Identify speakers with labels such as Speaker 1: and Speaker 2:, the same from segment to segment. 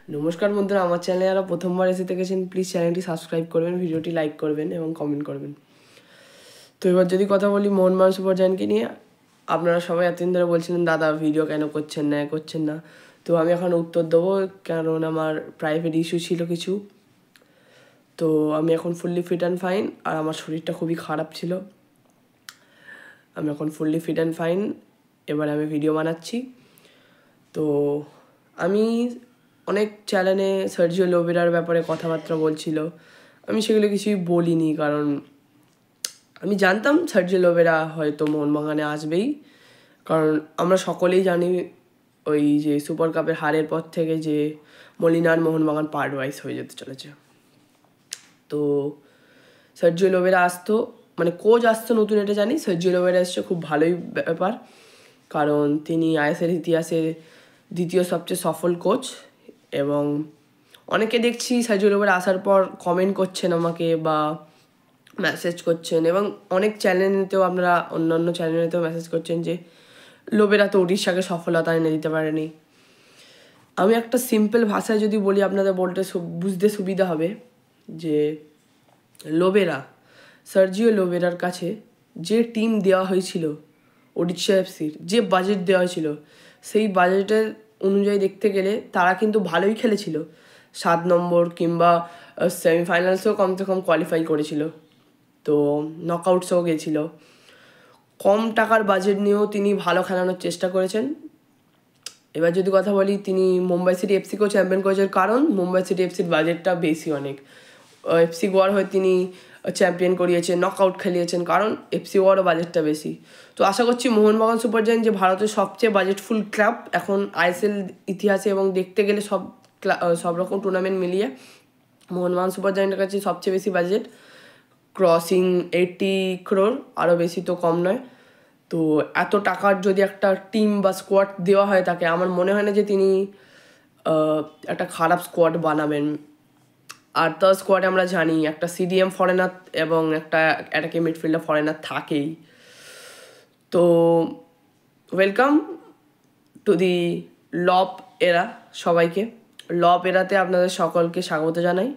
Speaker 1: নমস্কার বন্ধুরা, আমার চ্যানেলে যারা প্রথমবার এসে থেকেছেন প্লিজ চ্যানেলটি সাবস্ক্রাইব করবেন, ভিডিওটি লাইক করবেন এবং কমেন্ট করবেন। তো এবার যদি কথা বলি মোহনবাগান সুপার জায়ান্টকে নিয়ে, আপনারা সবাই এতদিন ধরে বলছিলেন দাদা ভিডিও কেন করছেন না। তো আমি এখন উত্তর দেবো, কারণ আমার প্রাইভেট ইস্যু ছিল কিছু। তো আমি এখন ফুললি ফিট অ্যান্ড ফাইন, আর আমার শরীরটা খুবই খারাপ ছিল। আমি এখন ফুললি ফিট অ্যান্ড ফাইন, এবার আমি ভিডিও বানাচ্ছি। তো আমি অনেক চ্যানেলে সার্জিও লোবেরার ব্যাপারে কথাবার্তা বলছিল, আমি সেগুলো কিছুই বলিনি, কারণ আমি জানতাম সার্জিও লোবেরা হয়তো মোহনবাগানে আসবেই। কারণ আমরা সকলেই জানি ওই যে সুপার কাপের হারের পর থেকে যে মলিনার মোহনবাগান পার্ট ওয়াইজ হয়ে যেতে চলেছে। তো সার্জিও লোবেরা আসতো, মানে কোচ আসতো নতুন, এটা জানি। সার্জিও লোবেরা এসছে, খুব ভালোই ব্যাপার, কারণ তিনি আইএসএল ইতিহাসে দ্বিতীয় সবচেয়ে সফল কোচ। এবং অনেকে দেখছি সার্জিও লোবেরা আসার পর কমেন্ট করছেন আমাকে বা মেসেজ করছেন, এবং অনেক চ্যানেলেতেও আপনারা অন্যান্য চ্যানেলেতেও মেসেজ করছেন যে লোবেরা তো উড়িষ্যাকে সফলতা এনে দিতে পারেনি। আমি একটা সিম্পল ভাষায় যদি বলি আপনাদের বুঝতে সুবিধা হবে, যে সার্জিও লোবেরার কাছে যে টিম দেওয়া হয়েছিল ওড়িশা এফসির, যে বাজেট দেওয়া হয়েছিল, সেই বাজেটের অনুযায়ী দেখতে গেলে তারা কিন্তু ভালোই খেলেছিল। 7 নম্বর কিংবা সেমিফাইনালসেও কমসে কম কোয়ালিফাই করেছিল, তো নকআউটসেও গেছিল। কম টাকার বাজেট নিয়েও তিনি ভালো খেলানোর চেষ্টা করেছেন। এবার যদি কথা বলি, তিনি মুম্বাই সিটি এফসিকেও চ্যাম্পিয়ন করেছেন, কারণ মুম্বাই সিটি এফসির বাজেটটা বেশি অনেক। এফসি গোয়ার হয়ে তিনি চ্যাম্পিয়ন করিয়েছেন, নকআউট খেলিয়েছেন, কারণ এফসি গোয়ারও বাজেটটা বেশি। তো আশা করছি মোহনবাগান সুপার জায়ান্ট, যে ভারতের সবচেয়ে বাজেটফুল ক্লাব এখন আইএসএল ইতিহাসে, এবং দেখতে গেলে সব রকম টুর্নামেন্ট মিলিয়ে মোহনবাগান সুপার জায়ান্টের কাছে সবচেয়ে বেশি বাজেট, ক্রসিং 80 crore, আরও বেশি তো কম নয়। তো এত টাকার যদি একটা টিম বা স্কোয়াড দেওয়া হয় তাকে, আমার মনে হয় না যে তিনি একটা খারাপ স্কোয়াড বানাবেন। আর তার স্কোয়াডে আমরা জানি একটা সিডিএম ফরেনার এবং একটা অ্যাটাকিং মিডফিল্ডার ফরেনার থাকেই। তো ওয়েলকাম টু দি লব এরা, সবাইকে লব এরাতে আপনাদের সকলকে স্বাগত জানাই।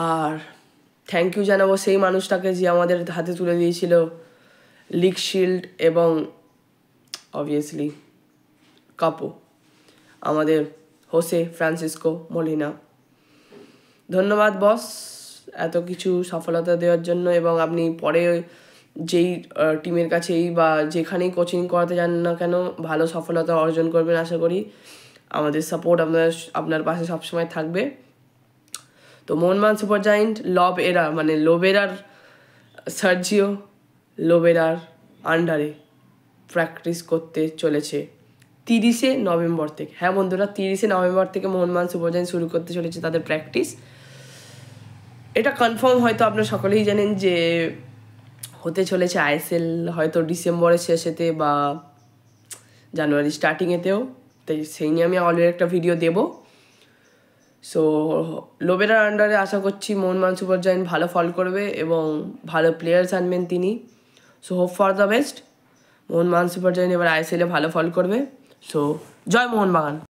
Speaker 1: আর থ্যাংক ইউ জানাবো সেই মানুষটাকে যে আমাদের হাতে তুলে দিয়েছিল লিগ শিল্ড এবং অবভিয়াসলি কাপও, আমাদের হোসে ফ্রান্সিসকো মলিনা। ধন্যবাদ বস, এত কিছু সফলতা দেওয়ার জন্য। এবং আপনি পরে যেই টিমের কাছেই বা যেখানেই কোচিং করাতে যান না কেন, ভালো সফলতা অর্জন করবেন আশা করি। আমাদের সাপোর্ট আপনার পাশে সবসময় থাকবে। তো মোহনবাগান সুপার জায়ান্ট লব এরা, মানে সার্জিও লোবেরার আন্ডারে প্র্যাকটিস করতে চলেছে 30শে নভেম্বর থেকে। হ্যাঁ বন্ধুরা, 30শে নভেম্বর থেকে মোহনবাগান সুপার জায়ান্ট শুরু করতে চলেছে তাদের প্র্যাকটিস। এটা কনফার্ম, হয়তো আপনারা সকলেই জানেন যে হতে চলেছে আইএসএল হয়তো ডিসেম্বরের শেষেতে বা জানুয়ারি স্টার্টিংয়েতেও। তাই সেই নিয়ে আমি অলরেডি একটা ভিডিও দেবো। সো লোবেরার আন্ডারে আশা করছি মোহনবাগান সুপার জায়ান্ট ভালো ফল করবে এবং ভালো প্লেয়ার্স আনবেন তিনি। So hope for the best. Mohun Bagan super giant এবার আইএসএলে ভালো ফল করবে। সো জয় মোহনবাগান।